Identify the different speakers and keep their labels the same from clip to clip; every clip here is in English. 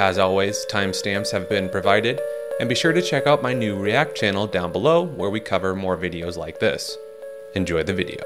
Speaker 1: As always, timestamps have been provided, and be sure to check out my new React channel down below where we cover more videos like this. Enjoy the video.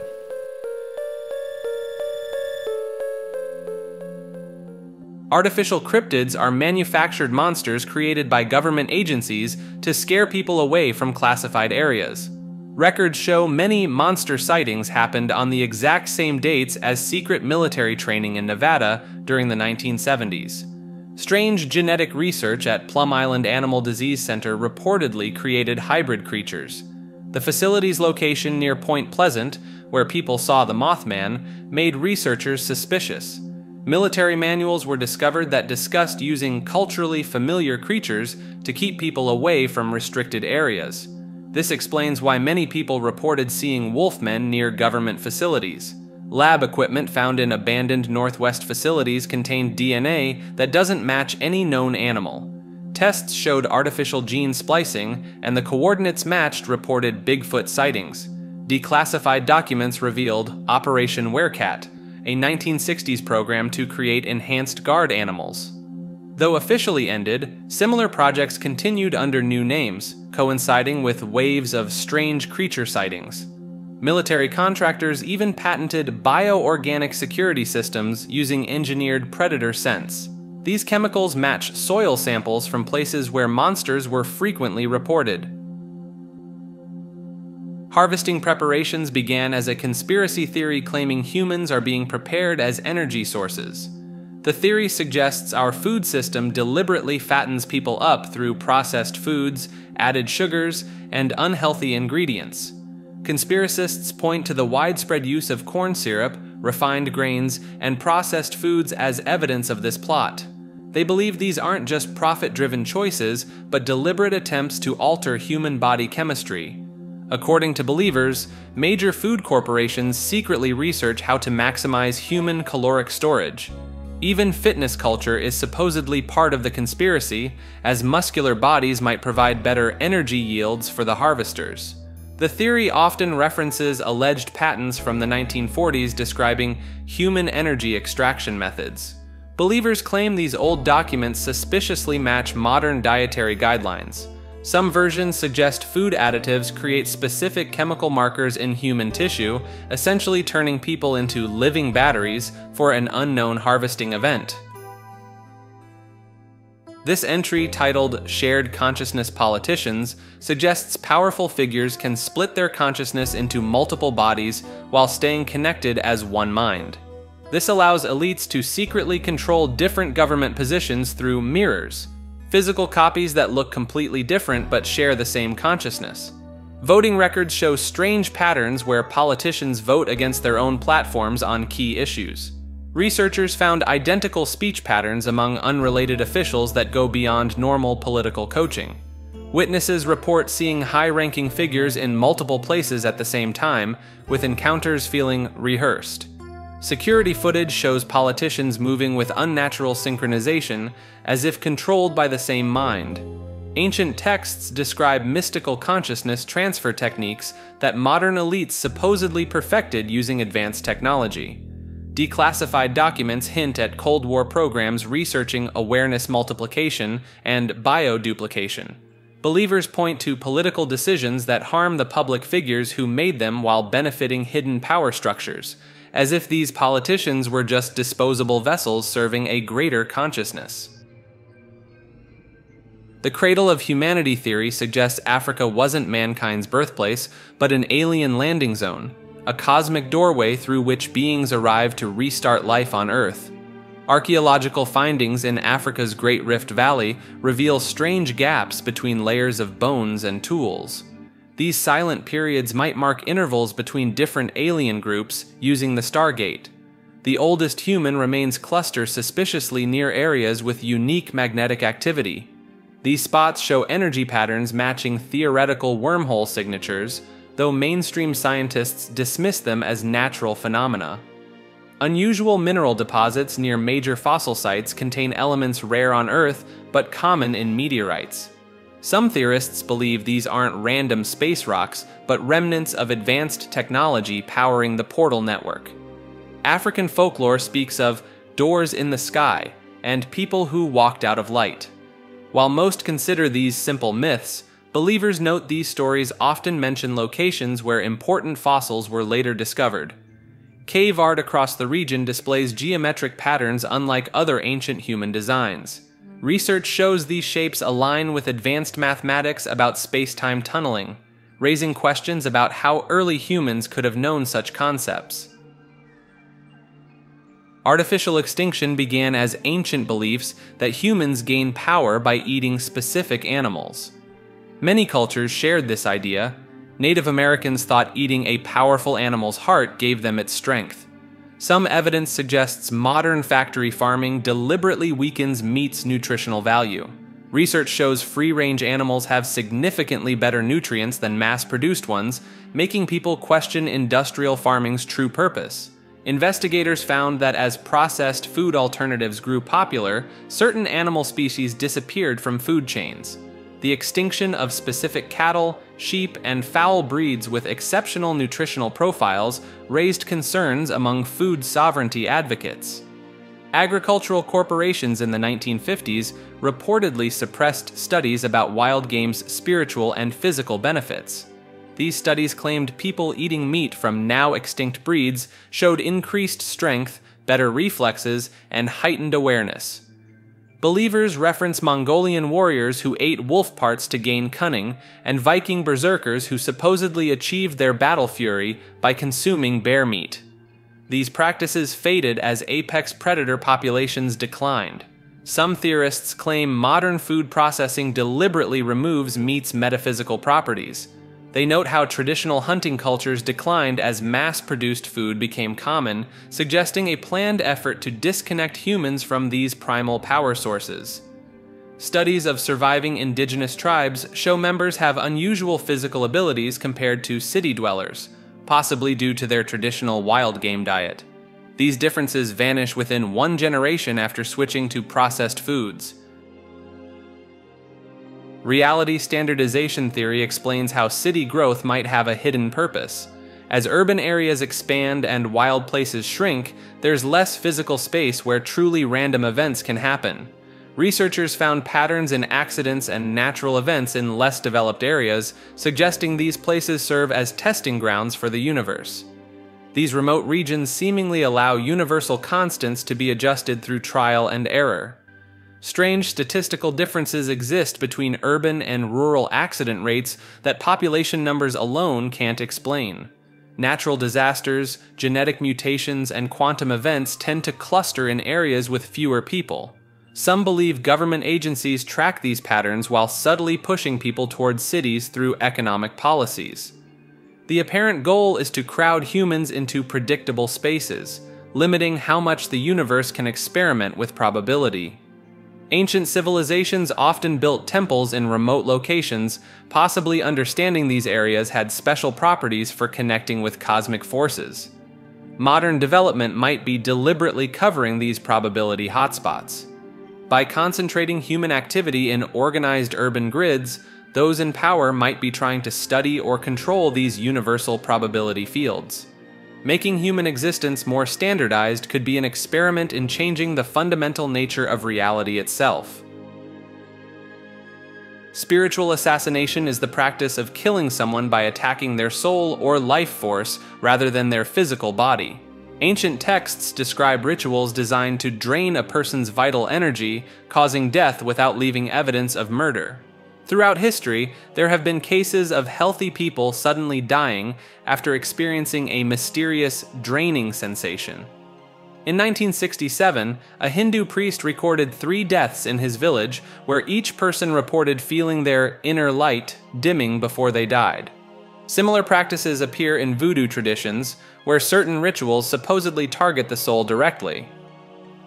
Speaker 2: Artificial cryptids are manufactured monsters created by government agencies to scare people away from classified areas. Records show many monster sightings happened on the exact same dates as secret military training in Nevada during the 1970s. Strange genetic research at Plum Island Animal Disease Center reportedly created hybrid creatures. The facility's location near Point Pleasant, where people saw the Mothman, made researchers suspicious. Military manuals were discovered that discussed using culturally familiar creatures to keep people away from restricted areas. This explains why many people reported seeing wolfmen near government facilities. Lab equipment found in abandoned Northwest facilities contained DNA that doesn't match any known animal. Tests showed artificial gene splicing, and the coordinates matched reported Bigfoot sightings. Declassified documents revealed Operation Werecat, a 1960s program to create enhanced guard animals. Though officially ended, similar projects continued under new names, coinciding with waves of strange creature sightings. Military contractors even patented bioorganic security systems using engineered predator scents. These chemicals match soil samples from places where monsters were frequently reported. Harvesting preparations began as a conspiracy theory claiming humans are being prepared as energy sources. The theory suggests our food system deliberately fattens people up through processed foods, added sugars, and unhealthy ingredients. Conspiracists point to the widespread use of corn syrup, refined grains, and processed foods as evidence of this plot. They believe these aren't just profit-driven choices, but deliberate attempts to alter human body chemistry. According to believers, major food corporations secretly research how to maximize human caloric storage. Even fitness culture is supposedly part of the conspiracy, as muscular bodies might provide better energy yields for the harvesters. The theory often references alleged patents from the 1940s describing human energy extraction methods. Believers claim these old documents suspiciously match modern dietary guidelines. Some versions suggest food additives create specific chemical markers in human tissue, essentially turning people into living batteries for an unknown harvesting event. This entry, titled Shared Consciousness Politicians, suggests powerful figures can split their consciousness into multiple bodies while staying connected as one mind. This allows elites to secretly control different government positions through mirrors, physical copies that look completely different but share the same consciousness. Voting records show strange patterns where politicians vote against their own platforms on key issues. Researchers found identical speech patterns among unrelated officials that go beyond normal political coaching. Witnesses report seeing high-ranking figures in multiple places at the same time, with encounters feeling rehearsed. Security footage shows politicians moving with unnatural synchronization, as if controlled by the same mind. Ancient texts describe mystical consciousness transfer techniques that modern elites supposedly perfected using advanced technology. Declassified documents hint at Cold War programs researching awareness multiplication and bioduplication. Believers point to political decisions that harm the public figures who made them while benefiting hidden power structures, as if these politicians were just disposable vessels serving a greater consciousness. The Cradle of Humanity theory suggests Africa wasn't mankind's birthplace, but an alien landing zone, a cosmic doorway through which beings arrive to restart life on Earth. Archaeological findings in Africa's Great Rift Valley reveal strange gaps between layers of bones and tools. These silent periods might mark intervals between different alien groups using the Stargate. The oldest human remains clustered suspiciously near areas with unique magnetic activity. These spots show energy patterns matching theoretical wormhole signatures, though mainstream scientists dismiss them as natural phenomena. Unusual mineral deposits near major fossil sites contain elements rare on Earth but common in meteorites. Some theorists believe these aren't random space rocks, but remnants of advanced technology powering the portal network. African folklore speaks of doors in the sky, and people who walked out of light. While most consider these simple myths, believers note these stories often mention locations where important fossils were later discovered. Cave art across the region displays geometric patterns unlike other ancient human designs. Research shows these shapes align with advanced mathematics about space-time tunneling, raising questions about how early humans could have known such concepts. Artificial extinction began as ancient beliefs that humans gain power by eating specific animals. Many cultures shared this idea. Native Americans thought eating a powerful animal's heart gave them its strength. Some evidence suggests modern factory farming deliberately weakens meat's nutritional value. Research shows free-range animals have significantly better nutrients than mass-produced ones, making people question industrial farming's true purpose. Investigators found that as processed food alternatives grew popular, certain animal species disappeared from food chains. The extinction of specific cattle, sheep, and fowl breeds with exceptional nutritional profiles raised concerns among food sovereignty advocates. Agricultural corporations in the 1950s reportedly suppressed studies about wild game's spiritual and physical benefits. These studies claimed people eating meat from now extinct breeds showed increased strength, better reflexes, and heightened awareness. Believers reference Mongolian warriors who ate wolf parts to gain cunning, and Viking berserkers who supposedly achieved their battle fury by consuming bear meat. These practices faded as apex predator populations declined. Some theorists claim modern food processing deliberately removes meat's metaphysical properties. They note how traditional hunting cultures declined as mass-produced food became common, suggesting a planned effort to disconnect humans from these primal power sources. Studies of surviving indigenous tribes show members have unusual physical abilities compared to city dwellers, possibly due to their traditional wild game diet. These differences vanish within one generation after switching to processed foods. Reality standardization theory explains how city growth might have a hidden purpose. As urban areas expand and wild places shrink, there's less physical space where truly random events can happen. Researchers found patterns in accidents and natural events in less developed areas, suggesting these places serve as testing grounds for the universe. These remote regions seemingly allow universal constants to be adjusted through trial and error. Strange statistical differences exist between urban and rural accident rates that population numbers alone can't explain. Natural disasters, genetic mutations, and quantum events tend to cluster in areas with fewer people. Some believe government agencies track these patterns while subtly pushing people towards cities through economic policies. The apparent goal is to crowd humans into predictable spaces, limiting how much the universe can experiment with probability. Ancient civilizations often built temples in remote locations, possibly understanding these areas had special properties for connecting with cosmic forces. Modern development might be deliberately covering these probability hotspots. By concentrating human activity in organized urban grids, those in power might be trying to study or control these universal probability fields. Making human existence more standardized could be an experiment in changing the fundamental nature of reality itself. Spiritual assassination is the practice of killing someone by attacking their soul or life force rather than their physical body. Ancient texts describe rituals designed to drain a person's vital energy, causing death without leaving evidence of murder. Throughout history, there have been cases of healthy people suddenly dying after experiencing a mysterious draining sensation. In 1967, a Hindu priest recorded 3 deaths in his village where each person reported feeling their inner light dimming before they died. Similar practices appear in voodoo traditions, where certain rituals supposedly target the soul directly.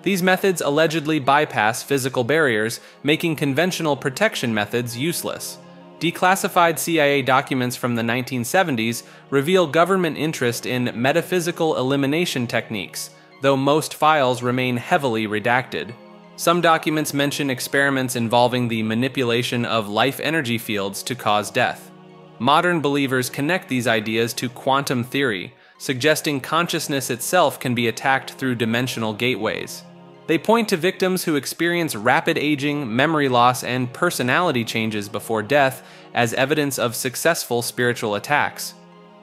Speaker 2: These methods allegedly bypass physical barriers, making conventional protection methods useless. Declassified CIA documents from the 1970s reveal government interest in metaphysical elimination techniques, though most files remain heavily redacted. Some documents mention experiments involving the manipulation of life energy fields to cause death. Modern believers connect these ideas to quantum theory, suggesting consciousness itself can be attacked through dimensional gateways. They point to victims who experience rapid aging, memory loss, and personality changes before death as evidence of successful spiritual attacks.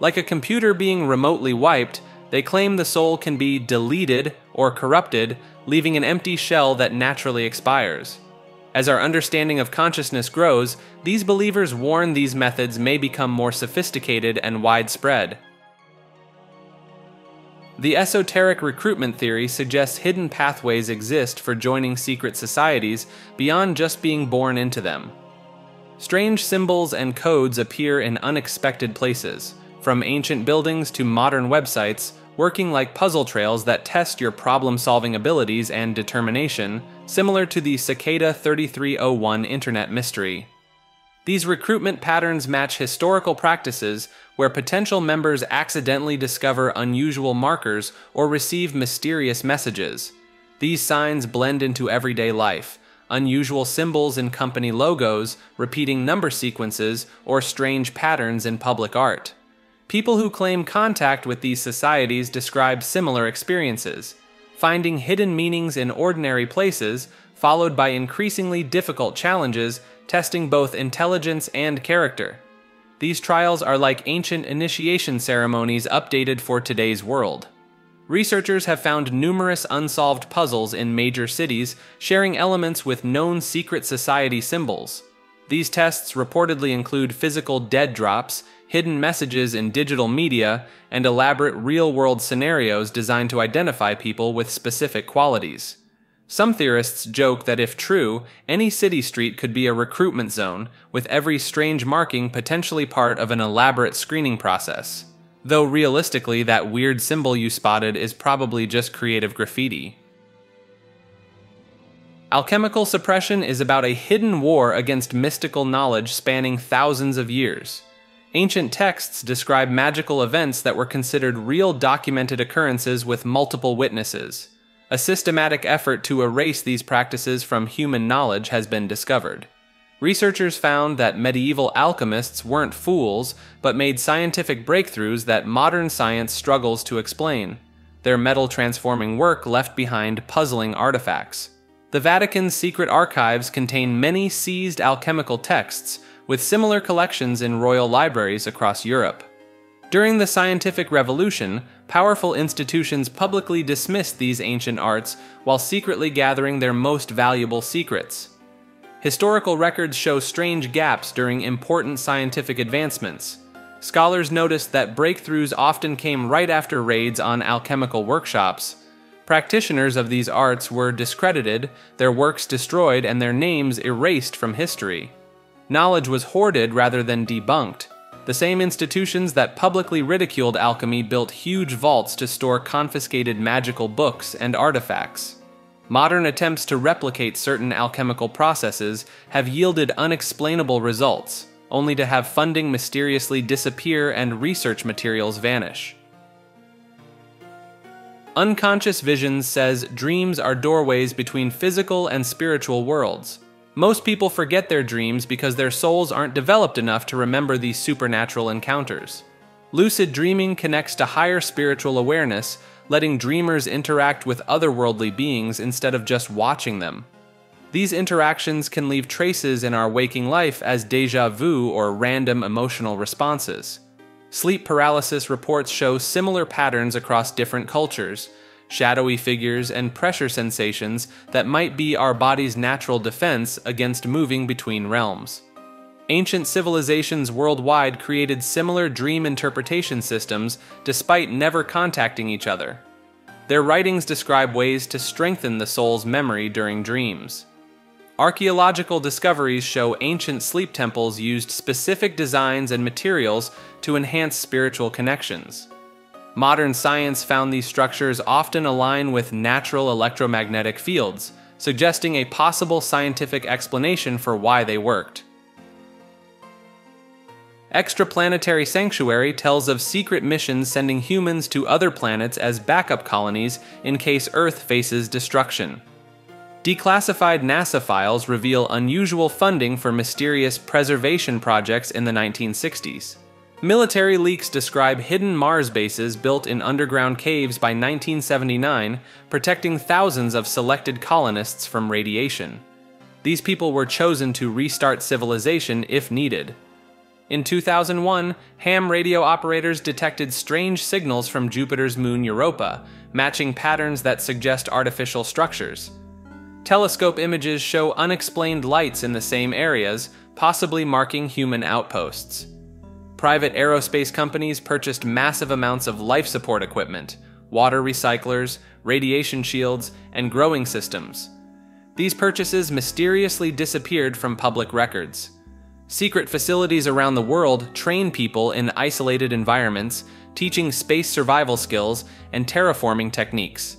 Speaker 2: Like a computer being remotely wiped, they claim the soul can be deleted or corrupted, leaving an empty shell that naturally expires. As our understanding of consciousness grows, these believers warn these methods may become more sophisticated and widespread. The esoteric recruitment theory suggests hidden pathways exist for joining secret societies beyond just being born into them. Strange symbols and codes appear in unexpected places, from ancient buildings to modern websites, working like puzzle trails that test your problem-solving abilities and determination, similar to the Cicada 3301 Internet mystery. These recruitment patterns match historical practices where potential members accidentally discover unusual markers or receive mysterious messages. These signs blend into everyday life, unusual symbols in company logos, repeating number sequences, or strange patterns in public art. People who claim contact with these societies describe similar experiences, finding hidden meanings in ordinary places, followed by increasingly difficult challenges testing both intelligence and character. These trials are like ancient initiation ceremonies updated for today's world. Researchers have found numerous unsolved puzzles in major cities sharing elements with known secret society symbols. These tests reportedly include physical dead drops, hidden messages in digital media, and elaborate real-world scenarios designed to identify people with specific qualities. Some theorists joke that if true, any city street could be a recruitment zone, with every strange marking potentially part of an elaborate screening process. Though realistically, that weird symbol you spotted is probably just creative graffiti. Alchemical Suppression is about a hidden war against mystical knowledge spanning thousands of years. Ancient texts describe magical events that were considered real documented occurrences with multiple witnesses. A systematic effort to erase these practices from human knowledge has been discovered. Researchers found that medieval alchemists weren't fools, but made scientific breakthroughs that modern science struggles to explain. Their metal-transforming work left behind puzzling artifacts. The Vatican's secret archives contain many seized alchemical texts, with similar collections in royal libraries across Europe. During the scientific revolution, powerful institutions publicly dismissed these ancient arts while secretly gathering their most valuable secrets. Historical records show strange gaps during important scientific advancements. Scholars noticed that breakthroughs often came right after raids on alchemical workshops. Practitioners of these arts were discredited, their works destroyed, and their names erased from history. Knowledge was hoarded rather than debunked. The same institutions that publicly ridiculed alchemy built huge vaults to store confiscated magical books and artifacts. Modern attempts to replicate certain alchemical processes have yielded unexplainable results, only to have funding mysteriously disappear and research materials vanish. Unconscious Visions says dreams are doorways between physical and spiritual worlds. Most people forget their dreams because their souls aren't developed enough to remember these supernatural encounters. Lucid dreaming connects to higher spiritual awareness, letting dreamers interact with otherworldly beings instead of just watching them. These interactions can leave traces in our waking life as déjà vu or random emotional responses. Sleep paralysis reports show similar patterns across different cultures, shadowy figures and pressure sensations that might be our body's natural defense against moving between realms. Ancient civilizations worldwide created similar dream interpretation systems despite never contacting each other. Their writings describe ways to strengthen the soul's memory during dreams. Archaeological discoveries show ancient sleep temples used specific designs and materials to enhance spiritual connections. Modern science found these structures often align with natural electromagnetic fields, suggesting a possible scientific explanation for why they worked. Extraplanetary Sanctuary tells of secret missions sending humans to other planets as backup colonies in case Earth faces destruction. Declassified NASA files reveal unusual funding for mysterious preservation projects in the 1960s. Military leaks describe hidden Mars bases built in underground caves by 1979, protecting thousands of selected colonists from radiation. These people were chosen to restart civilization if needed. In 2001, ham radio operators detected strange signals from Jupiter's moon Europa, matching patterns that suggest artificial structures. Telescope images show unexplained lights in the same areas, possibly marking human outposts. Private aerospace companies purchased massive amounts of life support equipment, water recyclers, radiation shields, and growing systems. These purchases mysteriously disappeared from public records. Secret facilities around the world train people in isolated environments, teaching space survival skills and terraforming techniques.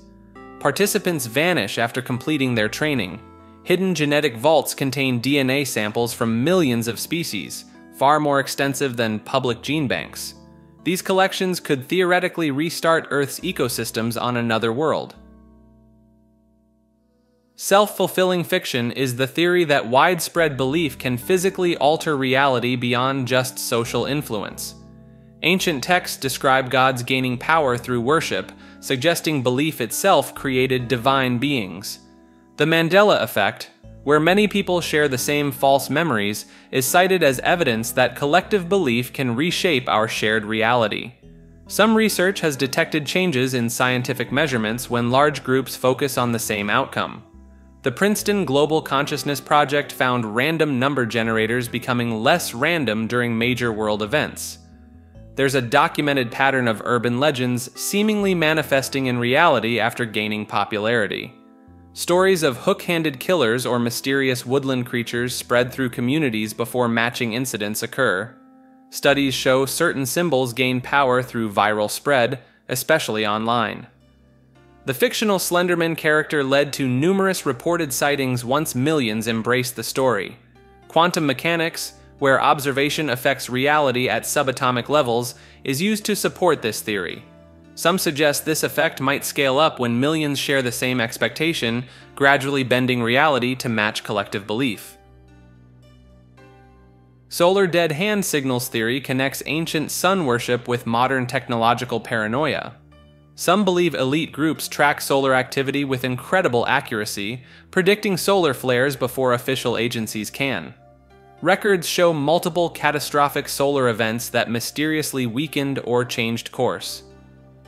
Speaker 2: Participants vanish after completing their training. Hidden genetic vaults contain DNA samples from millions of species, far more extensive than public gene banks. These collections could theoretically restart Earth's ecosystems on another world. Self-fulfilling fiction is the theory that widespread belief can physically alter reality beyond just social influence. Ancient texts describe gods gaining power through worship, suggesting belief itself created divine beings. The Mandela effect, where many people share the same false memories, is cited as evidence that collective belief can reshape our shared reality. Some research has detected changes in scientific measurements when large groups focus on the same outcome. The Princeton Global Consciousness Project found random number generators becoming less random during major world events. There's a documented pattern of urban legends seemingly manifesting in reality after gaining popularity. Stories of hook-handed killers or mysterious woodland creatures spread through communities before matching incidents occur. Studies show certain symbols gain power through viral spread, especially online. The fictional Slenderman character led to numerous reported sightings once millions embraced the story. Quantum mechanics, where observation affects reality at subatomic levels, is used to support this theory. Some suggest this effect might scale up when millions share the same expectation, gradually bending reality to match collective belief. Solar dead hand signals theory connects ancient sun worship with modern technological paranoia. Some believe elite groups track solar activity with incredible accuracy, predicting solar flares before official agencies can. Records show multiple catastrophic solar events that mysteriously weakened or changed course.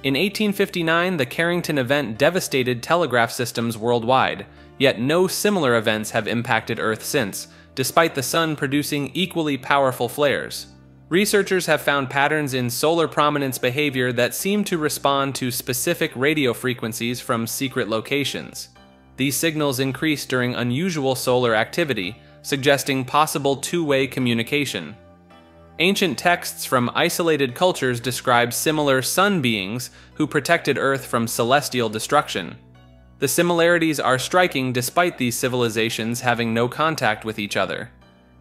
Speaker 2: In 1859, the Carrington event devastated telegraph systems worldwide, yet no similar events have impacted Earth since, despite the sun producing equally powerful flares. Researchers have found patterns in solar prominence behavior that seem to respond to specific radio frequencies from secret locations. These signals increase during unusual solar activity, suggesting possible two-way communication. Ancient texts from isolated cultures describe similar sun beings who protected Earth from celestial destruction. The similarities are striking despite these civilizations having no contact with each other.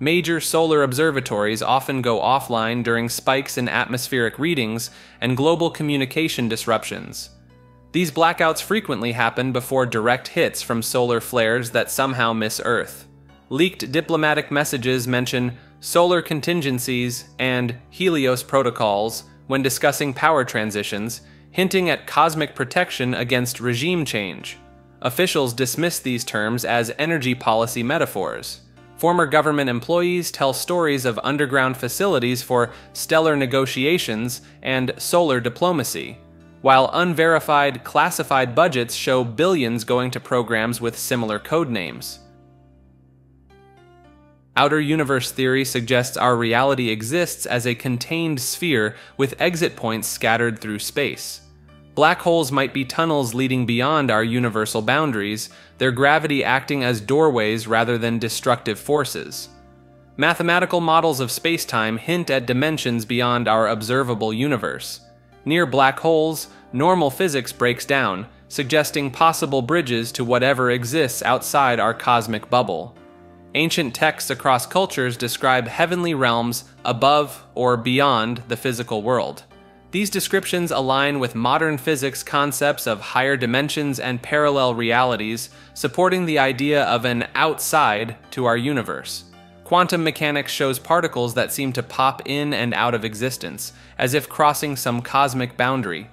Speaker 2: Major solar observatories often go offline during spikes in atmospheric readings and global communication disruptions. These blackouts frequently happen before direct hits from solar flares that somehow miss Earth. Leaked diplomatic messages mention solar contingencies and Helios protocols when discussing power transitions, hinting at cosmic protection against regime change. Officials dismiss these terms as energy policy metaphors. Former government employees tell stories of underground facilities for stellar negotiations and solar diplomacy, while unverified, classified budgets show billions going to programs with similar code names. Outer universe theory suggests our reality exists as a contained sphere with exit points scattered through space. Black holes might be tunnels leading beyond our universal boundaries, their gravity acting as doorways rather than destructive forces. Mathematical models of spacetime hint at dimensions beyond our observable universe. Near black holes, normal physics breaks down, suggesting possible bridges to whatever exists outside our cosmic bubble. Ancient texts across cultures describe heavenly realms above or beyond the physical world. These descriptions align with modern physics concepts of higher dimensions and parallel realities, supporting the idea of an outside to our universe. Quantum mechanics shows particles that seem to pop in and out of existence, as if crossing some cosmic boundary.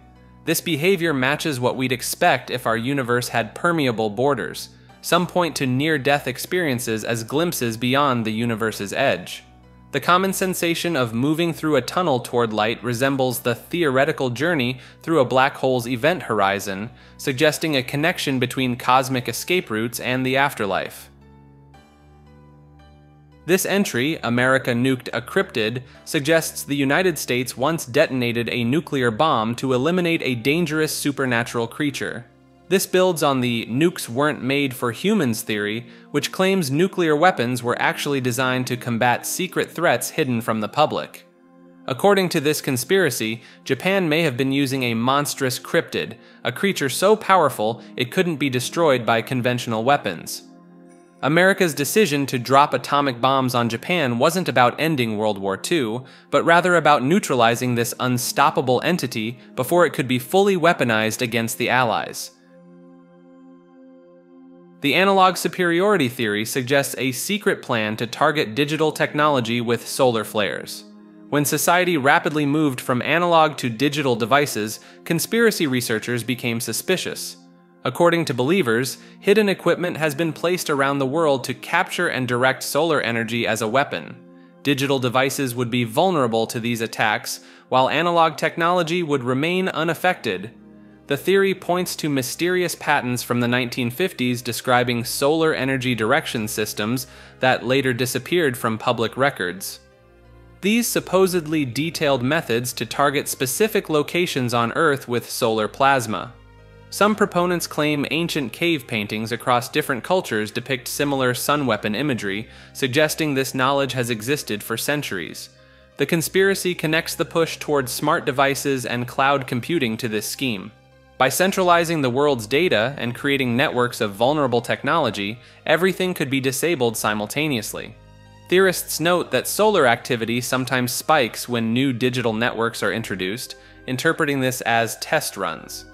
Speaker 2: This behavior matches what we'd expect if our universe had permeable borders. Some point to near-death experiences as glimpses beyond the universe's edge. The common sensation of moving through a tunnel toward light resembles the theoretical journey through a black hole's event horizon, suggesting a connection between cosmic escape routes and the afterlife. This entry, America Nuked a Cryptid, suggests the United States once detonated a nuclear bomb to eliminate a dangerous supernatural creature. This builds on the nukes weren't made for humans theory, which claims nuclear weapons were actually designed to combat secret threats hidden from the public. According to this conspiracy, Japan may have been using a monstrous cryptid, a creature so powerful it couldn't be destroyed by conventional weapons. America's decision to drop atomic bombs on Japan wasn't about ending World War II, but rather about neutralizing this unstoppable entity before it could be fully weaponized against the Allies. The analog superiority theory suggests a secret plan to target digital technology with solar flares. When society rapidly moved from analog to digital devices, conspiracy researchers became suspicious. According to believers, hidden equipment has been placed around the world to capture and direct solar energy as a weapon. Digital devices would be vulnerable to these attacks, while analog technology would remain unaffected. The theory points to mysterious patents from the 1950s describing solar energy direction systems that later disappeared from public records. These supposedly detailed methods to target specific locations on Earth with solar plasma. Some proponents claim ancient cave paintings across different cultures depict similar sun weapon imagery, suggesting this knowledge has existed for centuries. The conspiracy connects the push towards smart devices and cloud computing to this scheme. By centralizing the world's data and creating networks of vulnerable technology, everything could be disabled simultaneously. Theorists note that solar activity sometimes spikes when new digital networks are introduced, interpreting this as test runs.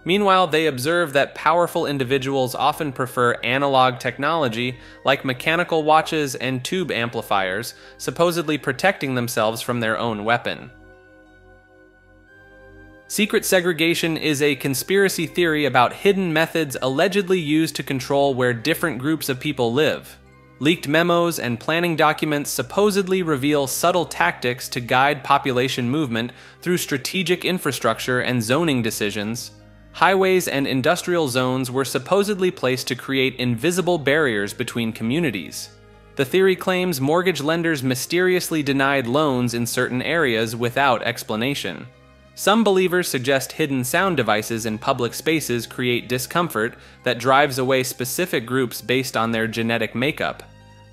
Speaker 2: Meanwhile, they observe that powerful individuals often prefer analog technology like mechanical watches and tube amplifiers, supposedly protecting themselves from their own weapon. Secret segregation is a conspiracy theory about hidden methods allegedly used to control where different groups of people live. Leaked memos and planning documents supposedly reveal subtle tactics to guide population movement through strategic infrastructure and zoning decisions. Highways and industrial zones were supposedly placed to create invisible barriers between communities. The theory claims mortgage lenders mysteriously denied loans in certain areas without explanation. Some believers suggest hidden sound devices in public spaces create discomfort that drives away specific groups based on their genetic makeup.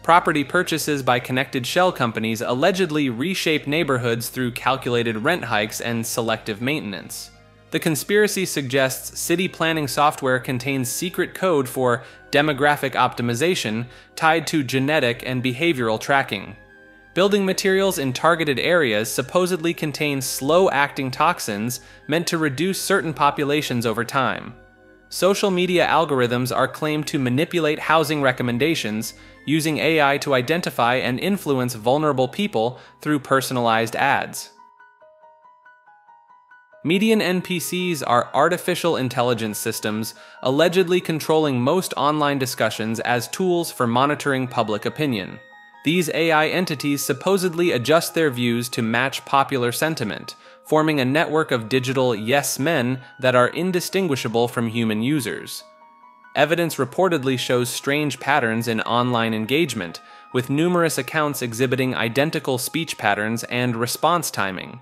Speaker 2: Property purchases by connected shell companies allegedly reshape neighborhoods through calculated rent hikes and selective maintenance. The conspiracy suggests city planning software contains secret code for demographic optimization tied to genetic and behavioral tracking. Building materials in targeted areas supposedly contain slow-acting toxins meant to reduce certain populations over time. Social media algorithms are claimed to manipulate housing recommendations, using AI to identify and influence vulnerable people through personalized ads. Median NPCs are artificial intelligence systems allegedly controlling most online discussions as tools for monitoring public opinion. These AI entities supposedly adjust their views to match popular sentiment, forming a network of digital yes men that are indistinguishable from human users. Evidence reportedly shows strange patterns in online engagement, with numerous accounts exhibiting identical speech patterns and response timing.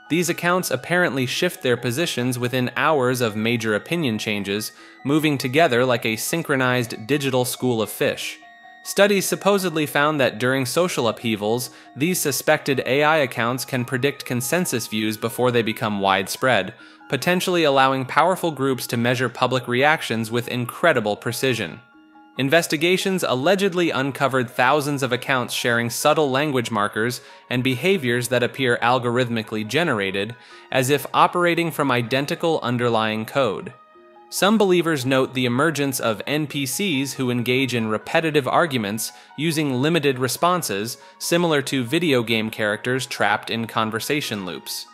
Speaker 2: These accounts apparently shift their positions within hours of major opinion changes, moving together like a synchronized digital school of fish. Studies supposedly found that during social upheavals, these suspected AI accounts can predict consensus views before they become widespread, potentially allowing powerful groups to measure public reactions with incredible precision. Investigations allegedly uncovered thousands of accounts sharing subtle language markers and behaviors that appear algorithmically generated, as if operating from identical underlying code. Some believers note the emergence of NPCs who engage in repetitive arguments using limited responses, similar to video game characters trapped in conversation loops.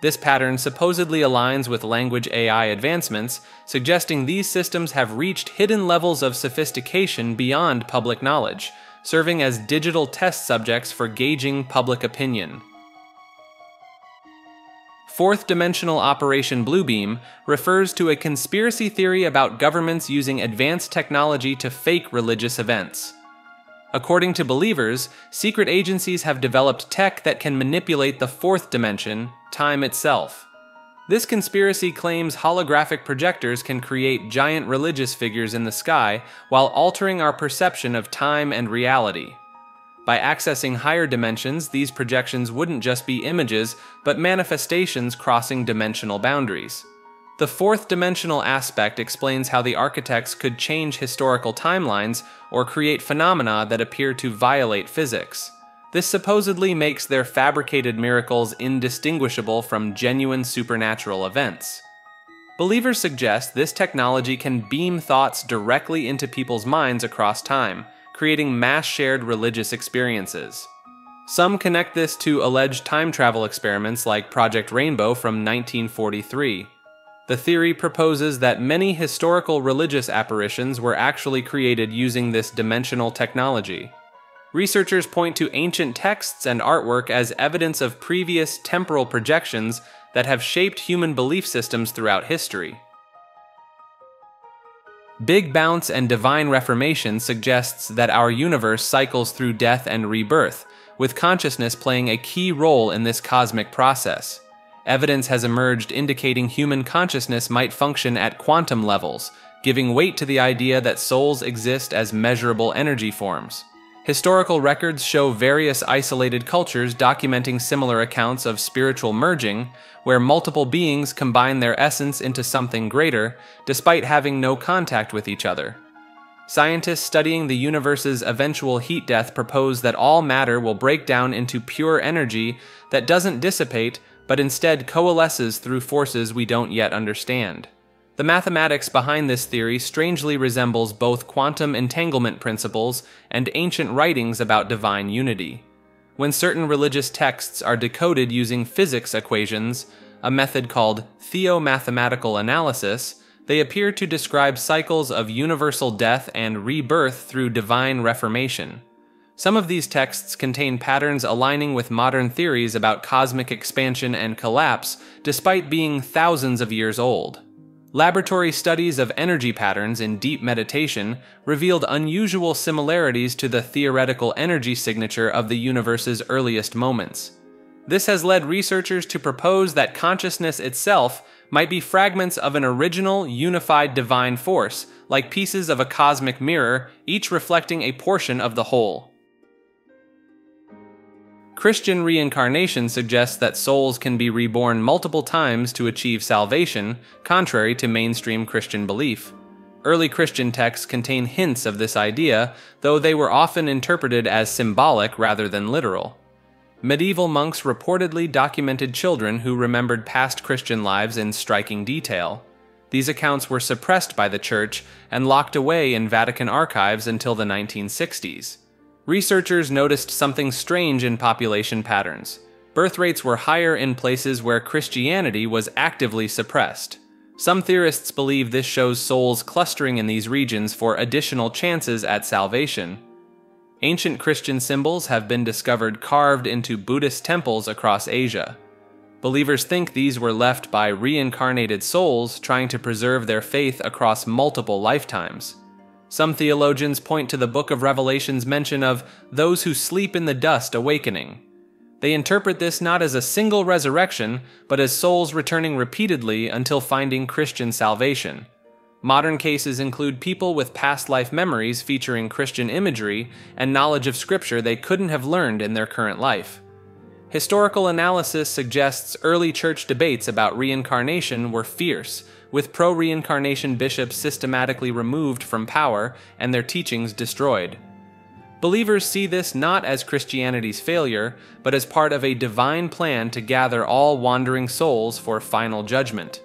Speaker 2: This pattern supposedly aligns with language AI advancements, suggesting these systems have reached hidden levels of sophistication beyond public knowledge, serving as digital test subjects for gauging public opinion. Fourth dimensional Operation Bluebeam refers to a conspiracy theory about governments using advanced technology to fake religious events. According to believers, secret agencies have developed tech that can manipulate the fourth dimension, time itself. This conspiracy claims holographic projectors can create giant religious figures in the sky while altering our perception of time and reality. By accessing higher dimensions, these projections wouldn't just be images, but manifestations crossing dimensional boundaries. The fourth dimensional aspect explains how the architects could change historical timelines or create phenomena that appear to violate physics. This supposedly makes their fabricated miracles indistinguishable from genuine supernatural events. Believers suggest this technology can beam thoughts directly into people's minds across time, creating mass-shared religious experiences. Some connect this to alleged time travel experiments like Project Rainbow from 1943. The theory proposes that many historical religious apparitions were actually created using this dimensional technology. Researchers point to ancient texts and artwork as evidence of previous temporal projections that have shaped human belief systems throughout history. Big Bounce and Divine Reformation suggests that our universe cycles through death and rebirth, with consciousness playing a key role in this cosmic process. Evidence has emerged indicating human consciousness might function at quantum levels, giving weight to the idea that souls exist as measurable energy forms. Historical records show various isolated cultures documenting similar accounts of spiritual merging, where multiple beings combine their essence into something greater, despite having no contact with each other. Scientists studying the universe's eventual heat death propose that all matter will break down into pure energy that doesn't dissipate, but instead coalesces through forces we don't yet understand. The mathematics behind this theory strangely resembles both quantum entanglement principles and ancient writings about divine unity. When certain religious texts are decoded using physics equations, a method called theomathematical analysis, they appear to describe cycles of universal death and rebirth through divine reformation. Some of these texts contain patterns aligning with modern theories about cosmic expansion and collapse, despite being thousands of years old. Laboratory studies of energy patterns in deep meditation revealed unusual similarities to the theoretical energy signature of the universe's earliest moments. This has led researchers to propose that consciousness itself might be fragments of an original, unified divine force, like pieces of a cosmic mirror, each reflecting a portion of the whole. Christian reincarnation suggests that souls can be reborn multiple times to achieve salvation, contrary to mainstream Christian belief. Early Christian texts contain hints of this idea, though they were often interpreted as symbolic rather than literal. Medieval monks reportedly documented children who remembered past Christian lives in striking detail. These accounts were suppressed by the Church and locked away in Vatican archives until the 1960s. Researchers noticed something strange in population patterns. Birth rates were higher in places where Christianity was actively suppressed. Some theorists believe this shows souls clustering in these regions for additional chances at salvation. Ancient Christian symbols have been discovered carved into Buddhist temples across Asia. Believers think these were left by reincarnated souls trying to preserve their faith across multiple lifetimes. Some theologians point to the Book of Revelation's mention of those who sleep in the dust awakening. They interpret this not as a single resurrection, but as souls returning repeatedly until finding Christian salvation. Modern cases include people with past life memories featuring Christian imagery and knowledge of Scripture they couldn't have learned in their current life. Historical analysis suggests early church debates about reincarnation were fierce, with pro-reincarnation bishops systematically removed from power and their teachings destroyed. Believers see this not as Christianity's failure, but as part of a divine plan to gather all wandering souls for final judgment.